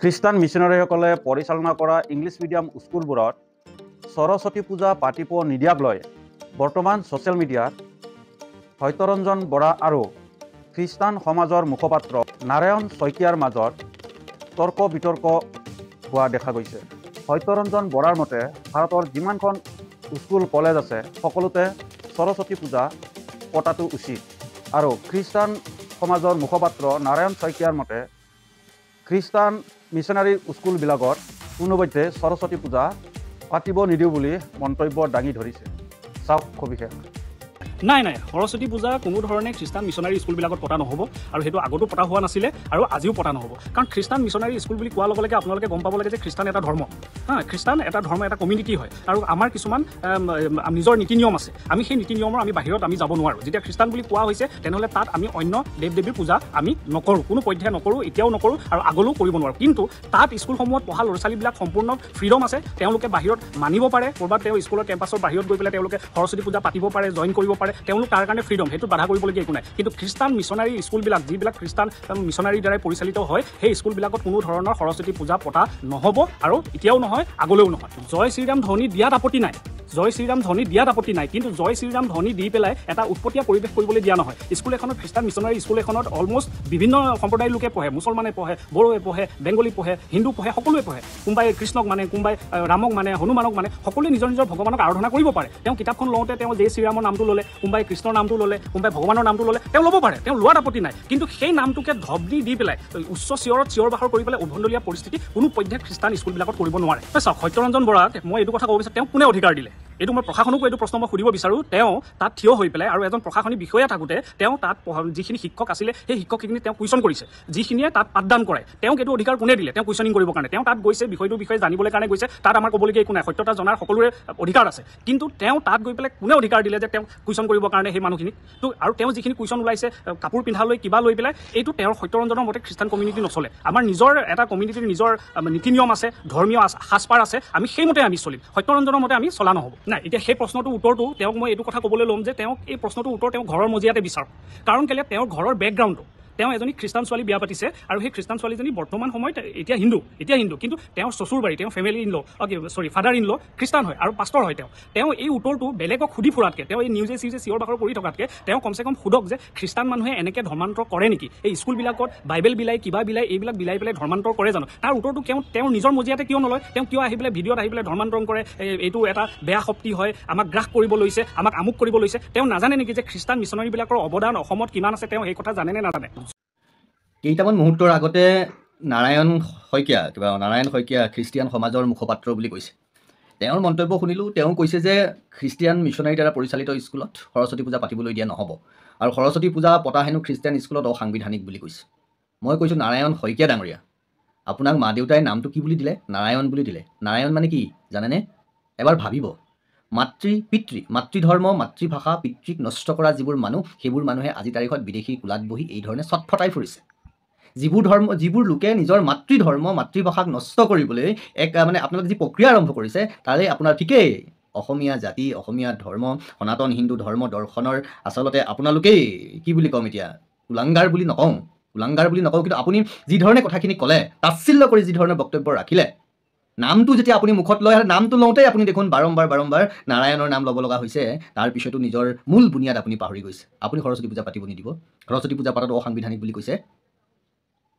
খ্ৰীষ্টান মিছনাৰীসকলে পৰিচালনা কৰা ইংলিছ মিডিয়াম স্কুলবোৰত সৰস্বতী পূজা পাতিব নিদিয়াক লৈ বৰ্তমান ছ'চিয়েল মিডিয়াত সত্যৰঞ্জন বৰা আৰু খ্ৰীষ্টান সমাজৰ মুখপাত্ৰ নাৰায়ণ শইকীয়াৰ মাজত তৰ্ক বিতৰ্ক হোৱা দেখা গৈছে। সত্যৰঞ্জন বৰাৰ মতে ভাৰতৰ যিমানখন স্কুল কলেজ আছে সকলোতে সৰস্বতী পূজা পতাটো উচিত, আৰু খ্ৰীষ্টান সমাজৰ মুখপাত্ৰ নাৰায়ণ শইকীয়াৰ মতে খ্ৰীষ্টান মিছনাৰী স্কুলবিলাকত কোনোপধ্যে সৰস্বতী পূজা পাতিব নিদিওঁ বুলি মন্তব্য দাঙি ধৰিছে। চাওক সবিশেষ। নাই সৰস্বতী পূজা কোনো ধৰণে খ্ৰীষ্টান মিছনাৰী স্কুলবিলাকত পতা নহ'ব, আৰু সেইটো আগতো পতা হোৱা নাছিলে আৰু আজিও পতা নহ'ব। কাৰণ খ্ৰীষ্টান মিছনাৰী স্কুল বুলি কোৱাৰ লগে লগে আপোনালোকে গম পাব লাগে যে খ্ৰীষ্টান এটা ধৰ্ম, খ্ৰীষ্টান এটা ধৰ্ম, এটা কমিউনিটি হয়, আৰু আমাৰ কিছুমান নিজৰ নীতি নিয়ম আছে। আমি সেই নীতি নিয়মৰ বাহিৰত আমি যাব নোৱাৰোঁ। যেতিয়া খ্ৰীষ্টান বুলি কোৱা হৈছে তেনেহ'লে তাত আমি অন্য দেৱ দেৱীৰ পূজা আমি নকৰোঁ, কোনো পধ্যে নকৰোঁ, এতিয়াও নকৰোঁ আৰু আগলৈও কৰিব নোৱাৰোঁ। কিন্তু তাত স্কুলসমূহত পঢ়া ল'ৰা ছোৱালীবিলাক সম্পূৰ্ণ ফ্ৰীডম আছে, তেওঁলোকে বাহিৰত মানিব পাৰে, ক'ৰবাত তেওঁ স্কুলৰ কেম্পাছৰ বাহিৰত গৈ পেলাই তেওঁলোকে সৰস্বতী পূজা পাতিব পাৰে, জইন কৰিব পাৰে, তেওঁলোক তাৰ কাৰণে ফ্ৰীডম, সেইটো বাধা কৰিবলগীয়া একো নাই। কিন্তু খ্ৰীষ্টান মিছনাৰী স্কুলবিলাক যিবিলাক খ্ৰীষ্টান মিছনাৰীৰ দ্বাৰাই পৰিচালিত হয় সেই স্কুলবিলাকত কোনো ধৰণৰ সৰস্বতী পূজা পতা নহ'ব, আৰু এতিয়াও নহয়, আগলৈও নহয়। জয় শ্ৰীৰাম ধ্বনি দিয়াত আপত্তি নাই, জয় শ্ৰীৰাম ধ্বনি দিয়াত আপত্তি নাই, কিন্তু জয় শ্ৰীৰাম ধ্বনি দি পেলাই এটা উৎপতীয়া পৰিৱেশ কৰিবলৈ দিয়া নহয়। স্কুল এখনত, খ্ৰীষ্টান মিছনাৰী স্কুল এখনত অলমষ্ট বিভিন্ন সম্প্ৰদায়ৰ লোকে পঢ়ে, মুছলমানে পঢ়ে, বড়োৱে পঢ়ে, বেংগলী পঢ়ে, হিন্দু পঢ়ে, সকলোৱে পঢ়ে। কোনোবাই কৃষ্ণক মানে, কোনোবাই ৰামক মানে, হনুমানক মানে, সকলোৱে নিজৰ নিজৰ ভগৱানক আৰাধনা কৰিব পাৰে। তেওঁ কিতাপখন লওঁতে তেওঁ জয় শ্ৰীৰামৰ নামটো ল'লে, কোনোবাই কৃষ্ণৰ নামটো ল'লে, কোনোবাই ভগৱানৰ নামটো ল'লে, তেওঁ ল'ব পাৰে, তেওঁ লোৱাত আপত্তি নাই। কিন্তু সেই নামটোকে ধপ দি পেলাই উচ্চ চিঞৰত চিঞৰ বাখৰ কৰি পেলাই উদ্ভণ্ডলীয়া পৰিস্থিতি কোনো পধ্যে খ্ৰীষ্টান স্কুলবিলাকত কৰিব নোৱাৰে। চাওক, সত্যৰঞ্জন বৰাক মই এইটো কথা ক'ব বিচাৰোঁ, তেওঁ কোনে অধিকাৰ দিলে? এইটো মই প্ৰশাসনকো এইটো প্ৰশ্ন মই সুধিব বিচাৰোঁ। তেওঁ তাত থিয় হৈ পেলাই আৰু এজন প্ৰশাসনিক বিষয়া থাকোঁতে তেওঁ তাত যিখিনি শিক্ষক আছিলে সেই শিক্ষকখিনি তেওঁ কুৱেশ্যন কৰিছে, যিখিনিয়ে তাত পাঠদান কৰে। তেওঁক এইটো অধিকাৰ কোনে দিলে? তেওঁ কুৱেশ্যনিং কৰিবৰ কাৰণে তেওঁ তাত গৈছে, বিষয়টোৰ বিষয়ে জানিবলৈ কাৰণে গৈছে। তাত আমাৰ ক'বলগীয়া একো নাই, সত্যতা জনাৰ সকলোৰে অধিকাৰ আছে। কিন্তু তেওঁ তাত গৈ পেলাই কোনে অধিকাৰ দিলে যে তেওঁ কুৱেশ্যন কৰিবৰ কাৰণে সেই মানুহখিনিক? তো আৰু তেওঁ যিখিনি কুৱেশ্যন ওলাইছে কাপোৰ পিন্ধা লৈ কিবা লৈ পেলাই, এইটো তেওঁৰ সত্যৰঞ্জনৰ মতে খ্ৰীষ্টান কমিউনিটি নচলে। আমাৰ নিজৰ এটা কমিউনিটিৰ নিজৰ নীতি নিয়ম আছে, ধৰ্মীয় সাজপাৰ আছে, আমি সেইমতে আমি চলিম, সত্যৰঞ্জনৰ মতে আমি চলা নহ'ব। নাই, এতিয়া সেই প্ৰশ্নটোৰ উত্তৰটো তেওঁক মই এইটো কথা ক'বলৈ ল'ম যে তেওঁক এই প্ৰশ্নটোৰ উত্তৰ তেওঁ ঘৰৰ মজিয়াতে বিচাৰক। কাৰণ কেলৈ? তেওঁৰ ঘৰৰ বেকগ্ৰাউণ্ডটো, তেওঁ এজনী খ্ৰীষ্টান ছোৱালী বিয়া পাতিছে, আৰু সেই খ্ৰীষ্টান ছোৱালীজনী বৰ্তমান সময়ত এতিয়া হিন্দু, কিন্তু তেওঁ শ্বশুৰবাৰী, তেওঁ family in law, father in law খ্ৰীষ্টান হয় আৰু পাষ্টৰ হয়। তেওঁ এই উত্তৰটো বেলেগক সুধি ফুৰাতকৈ, তেওঁ এই নিউজে চিউজে চিঞৰ বাখৰ কৰি থকাতকৈ তেওঁ কমচে কম সোধক যে খ্ৰীষ্টান মানুহে এনেকৈ ধৰ্মান্তৰ কৰে নেকি? এই স্কুলবিলাকত বাইবেল বিলাই, কিবা বিলাই, এইবিলাক বিলাই পেলাই ধৰ্মান্তৰ কৰে জানো? তাৰ উত্তৰটো তেওঁৰ নিজৰ মজিয়াতে কিয় নলয়? তেওঁ কিয় আহি পেলাই ভিডিঅ'ত আহি পেলাই ধৰ্মান্তৰণ কৰে, এইটো এটা বেয়া শক্তি হয়, আমাক গ্ৰাস কৰিব লৈছে, আমাক আমুক কৰিব লৈছে? তেওঁ নাজানে নেকি যে খ্ৰীষ্টান মিছনাৰীবিলাকৰ অৱদান অসমত কিমান আছে? তেওঁ সেই কথা জানে নে নাজানে? কেইটামান মুহূৰ্তৰ আগতে নাৰায়ণ শইকীয়া খ্ৰীষ্টিয়ান সমাজৰ মুখপাত্ৰ বুলি কৈছে। তেওঁৰ মন্তব্য শুনিলোঁ। তেওঁ কৈছে যে খ্ৰীষ্টিয়ান মিছনাৰীৰ দ্বাৰা পৰিচালিত স্কুলত সৰস্বতী পূজা পাতিবলৈ দিয়া নহ'ব, আৰু সৰস্বতী পূজা পতা হেনো খ্ৰীষ্টিয়ান স্কুলত অসাংবিধানিক বুলি কৈছে। মই কৈছোঁ, নাৰায়ণ শইকীয়া ডাঙৰীয়া, আপোনাক মা দেউতাই নামটো কি বুলি দিলে? নাৰায়ণ বুলি দিলে। নাৰায়ণ মানে কি জানেনে? এবাৰ ভাবিব। মাতৃধৰ্ম, মাতৃভাষা, পিতৃক নষ্ট কৰা যিবোৰ মানুহ, সেইবোৰ মানুহে আজি তাৰিখত বিদেশী কোলাত বহি এই ধৰণে চটফটাই ফুৰিছে। যিবোৰ লোকে নিজৰ মাতৃধৰ্ম, মাতৃভাষাক নষ্ট কৰিবলৈ আপোনালোকে যি প্ৰক্ৰিয়া আৰম্ভ কৰিছে, তাৰে আপোনাৰ ঠিকেই অসমীয়া জাতি, অসমীয়া ধৰ্ম, সনাতন হিন্দু ধৰ্ম দৰ্শনৰ আচলতে আপোনালোকেই কি বুলি ক'ম এতিয়া, কুলাংগাৰ বুলি নকওঁ, কিন্তু আপুনি যি ধৰণে কথাখিনি ক'লে, তাচ্ছিল্য কৰি যি ধৰণৰ বক্তব্য ৰাখিলে, নামটো যেতিয়া আপুনি মুখত লয়, নামটো লওঁতেই আপুনি দেখোন বাৰম্বাৰ নাৰায়ণৰ নাম ল'ব লগা হৈছে। তাৰ পিছতো নিজৰ মূল বুনিয়াদ আপুনি পাহৰি গৈছে। আপুনি সৰস্বতী পূজা পাতিব নিদিব, সৰস্বতী পূজা পাতাটো অসাংবিধানিক বুলি কৈছে।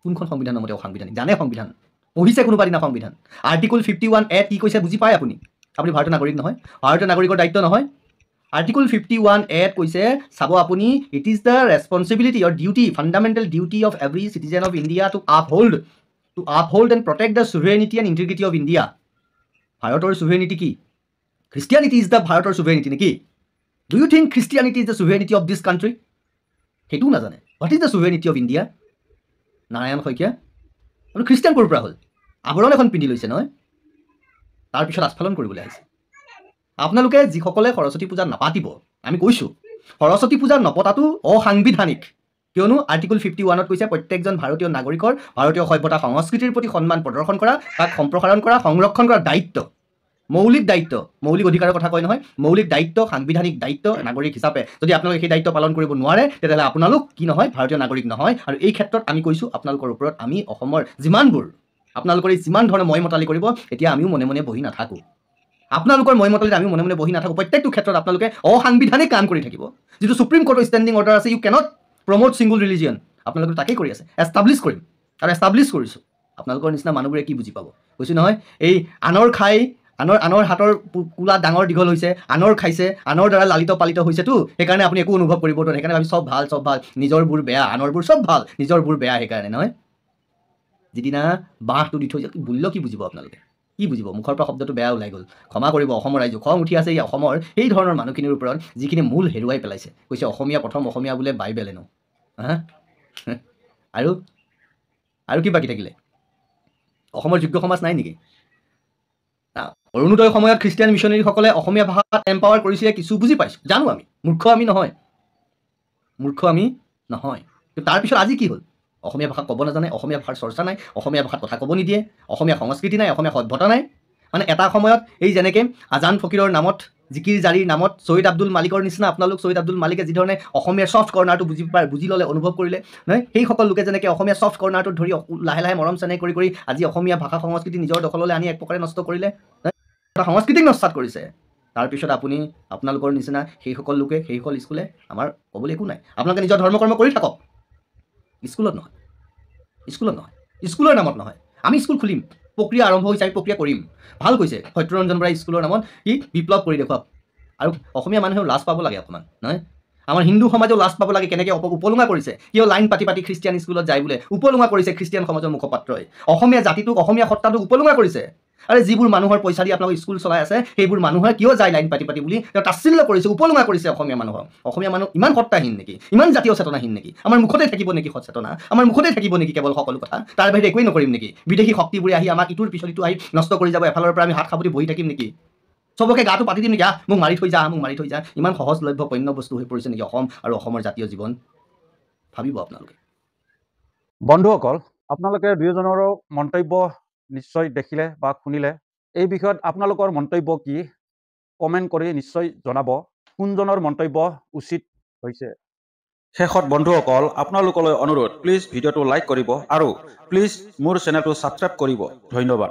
কোনখন সংবিধানৰ মতে অসাংবিধানিক? জানে সংবিধান? পঢ়িছে কোনোবা দিনা সংবিধান? আৰ্টিকল 51A কি কৈছে বুজি পায় আপুনি? আপুনি ভাৰতীয় নাগৰিক নহয়? ভাৰতীয় নাগৰিকৰ দায়িত্ব নহয়? আৰ্টিকল 51A কৈছে, চাব আপুনি, it is the responsibility or duty, fundamental duty of every citizen of India to uphold and protect the sovereignty and integrity of India. ভাৰতৰ সুভেৰেনিটি কি? খ্ৰীষ্টিয়ানিটি ইজ দ্য ভাৰতৰ সুভেৰেনিটি নেকি? Do you think Christianity is the sovereignty of this country? সেইটোও নাজানে। What is the sovereignty of India? Narayan Saikia, আপুনি Christian ক'ৰ পৰা হ'ল? আৱৰণ এখন পিন্ধি লৈছে নহয়, তাৰপিছত আস্ফালন কৰিবলৈ আহিছে। আপোনালোকে যিসকলে সৰস্বতী পূজা নাপাতিব, আমি কৈছোঁ সৰস্বতী পূজা নপতাটো অসাংবিধানিক। কিয়নো আৰ্টিকল 51ত কৈছে, প্ৰত্যেকজন ভাৰতীয় নাগৰিকৰ ভাৰতীয় সভ্যতা সংস্কৃতিৰ প্ৰতি সন্মান প্ৰদৰ্শন কৰা, তাক সম্প্ৰসাৰণ কৰা, সংৰক্ষণ কৰা দায়িত্ব, মৌলিক দায়িত্ব, মৌলিক অধিকাৰৰ কথা কয় নহয়, মৌলিক দায়িত্ব, সাংবিধানিক দায়িত্ব নাগৰিক হিচাপে যদি আপোনালোকে সেই দায়িত্ব পালন কৰিব নোৱাৰে, তেতিয়াহ'লে আপোনালোক কি নহয়? ভাৰতীয় নাগৰিক নহয়। আৰু এই ক্ষেত্ৰত আমি কৈছোঁ, আপোনালোকৰ ওপৰত আমি অসমৰ যিমানবোৰ আপোনালোকৰ এই যিমান ধৰণে মই মতালি কৰিব, এতিয়া আমিও মনে মনে বহি নাথাকোঁ। আপোনালোকৰ মই মতালিত আমি মনে মনে বহি নাথাকোঁ। প্ৰত্যেকটো ক্ষেত্ৰত আপোনালোকে অসাংবিধানিক কাম কৰি থাকিব। যিটো সুপ্ৰিম কোৰ্টৰ ষ্টেণ্ডিং অৰ্ডাৰ আছে, you cannot promote single religion, আপোনালোকে তাকেই কৰি আছে। এষ্টাব্লিছ কৰিম আৰু এষ্টাব্লিছ কৰিছোঁ। আপোনালোকৰ নিচিনা মানুহবোৰে কি বুজি পাব? কৈছোঁ নহয়, এই আনৰ হাতৰ কোলা ডাঙৰ দীঘল হৈছে, আনৰ খাইছে, আনৰ দ্বাৰা লালিত পালিত হৈছেতো, সেইকাৰণে আপুনি একো অনুভৱ কৰিব নোৱাৰে। সেইকাৰণে ভাবি চব ভাল, নিজৰবোৰ বেয়া, আনৰবোৰ চব ভাল, নিজৰবোৰ বেয়া। সেইকাৰণে নহয়, যিদিনা বাঁহটো দি থৈ মূল্য কি বুজিব আপোনালোকে? কি বুজিব? মুখৰ পৰা শব্দটো বেয়া ওলাই গ'ল, ক্ষমা কৰিব অসমৰ ৰাইজক। খং উঠি আছে এই অসমৰ সেই ধৰণৰ মানুহখিনিৰ ওপৰত যিখিনি মূল হেৰুৱাই পেলাইছে। কৈছে অসমীয়া প্ৰথম, অসমীয়া বোলে বাইবেল হেনো। হা আৰু কি বাকী থাকিলে? অসমৰ যোগ্য সমাজ নাই নেকি? অৰুণোদয় সময়ত খ্ৰীষ্টিয়ান মিছনেৰীসকলে অসমীয়া ভাষাত এম্পাৱাৰ কৰিছিলে, কিছু বুজি পাইছোঁ, জানো আমি। মূৰ্খ আমি নহয়। কিন্তু তাৰপিছত আজি কি হ'ল? অসমীয়া ভাষা ক'ব নাজানে, অসমীয়া ভাষাৰ চৰ্চা নাই, অসমীয়া ভাষাত কথা ক'ব নিদিয়ে, অসমীয়া সংস্কৃতি নাই, অসমীয়া সভ্যতা নাই। মানে এটা সময়ত এই যেনেকৈ আজান ফকীৰৰ নামত, জিকিৰ জাৰিৰ নামত ছৈয়দ আব্দুল মালিকৰ নিচিনা আপোনালোক ছৈয়দ আব্দুল মালিকে যিধৰণে অসমীয়াৰ ছফ্ট কৰ্ণাৰটো বুজি ল'লে, অনুভৱ কৰিলে নহয়, সেইসকল লোকে যেনেকৈ অসমীয়া ছফ্ট কৰ্ণাৰটোত ধৰি লাহে লাহে মৰম চেনেহ কৰি আজি অসমীয়া ভাষা সংস্কৃতি নিজৰ দখললৈ আনি এক প্ৰকাৰে নষ্ট কৰিলে, সংস্কৃতিক নস্বাত কৰিছে। তাৰপিছত আপোনালোকৰ নিচিনা সেইসকল লোকে, সেইসকল স্কুলে আমাৰ ক'বলৈ একো নাই। আপোনালোকে নিজৰ ধৰ্মকৰ্ম কৰি থাকক, স্কুলৰ নামত নহয়। আমি স্কুল খুলিম, প্ৰক্ৰিয়া আৰম্ভ হৈছে, আমি প্ৰক্ৰিয়া কৰিম। ভাল কৈছে সত্যৰঞ্জন বৰাই স্কুলৰ নামত সি বিপ্লৱ কৰি দেখুৱাওক। আৰু অসমীয়া মানুহেও লাজ পাব লাগে অকণমান, নহয়? আমাৰ হিন্দু সমাজেও লাজ পাব লাগে, কেনেকৈ উপলুঙা কৰিছে। কিয় লাইন পাতি খ্ৰীষ্টিয়ান স্কুলত যায় বোলে উপলুঙা কৰিছে খ্ৰীষ্টিয়ান সমাজৰ মুখপাত্ৰই। অসমীয়া জাতিটোক, অসমীয়া সত্তাটোক উপলুঙা কৰিছে। আৰে যিবোৰ মানুহৰ পইচা দি আপোনালোকে স্কুল চলাই আছে, সেইবোৰ মানুহে কিয় যায় লাইন পাতি বুলি তেওঁ তাচ্ছিল্য কৰিছে, উপলুঙা কৰিছে অসমীয়া মানুহক। অসমীয়া মানুহ ইমান সত্তাহীন নেকি? ইমান জাতীয় চেতনাহীন নেকি? আমাৰ মুখতে থাকিব নেকি সচেতনা? আমাৰ মুখতে থাকিব নেকি কেৱল সকলো কথা? তাৰ বাহিৰে একোৱেই নকৰিম নেকি? বিদেশী শক্তিবোৰে আহি আমাক ইটোৰ পিছত ইটো আহি নষ্ট কৰি যাব, এফালৰ পৰা আমি হাত সাবটি বহি থাকিম নেকি? চবকে গাটো পাতি দিম নেকি? মোক মাৰি থৈ যা। ইমান সহজলভ্য পণ্য বস্তু হৈ পৰিছে নেকি অসম আৰু অসমৰ জাতীয় জীৱন? ভাবিব আপোনালোকে। বন্ধুসকল, আপোনালোকে দুয়োজনৰো মন্তব্য নিশ্চয় দেখিলে বা শুনিলে। এই বিষয়ত আপোনালোকৰ মন্তব্য কি কমেণ্ট কৰি নিশ্চয় জনাব। কোনজনৰ মন্তব্য উচিত হৈছে। শেষত বন্ধুসকল, আপোনালোকলৈ অনুৰোধ, প্লিজ ভিডিঅ'টো লাইক কৰিব আৰু প্লিজ মোৰ চেনেলটো ছাবস্ক্ৰাইব কৰিব। ধন্যবাদ।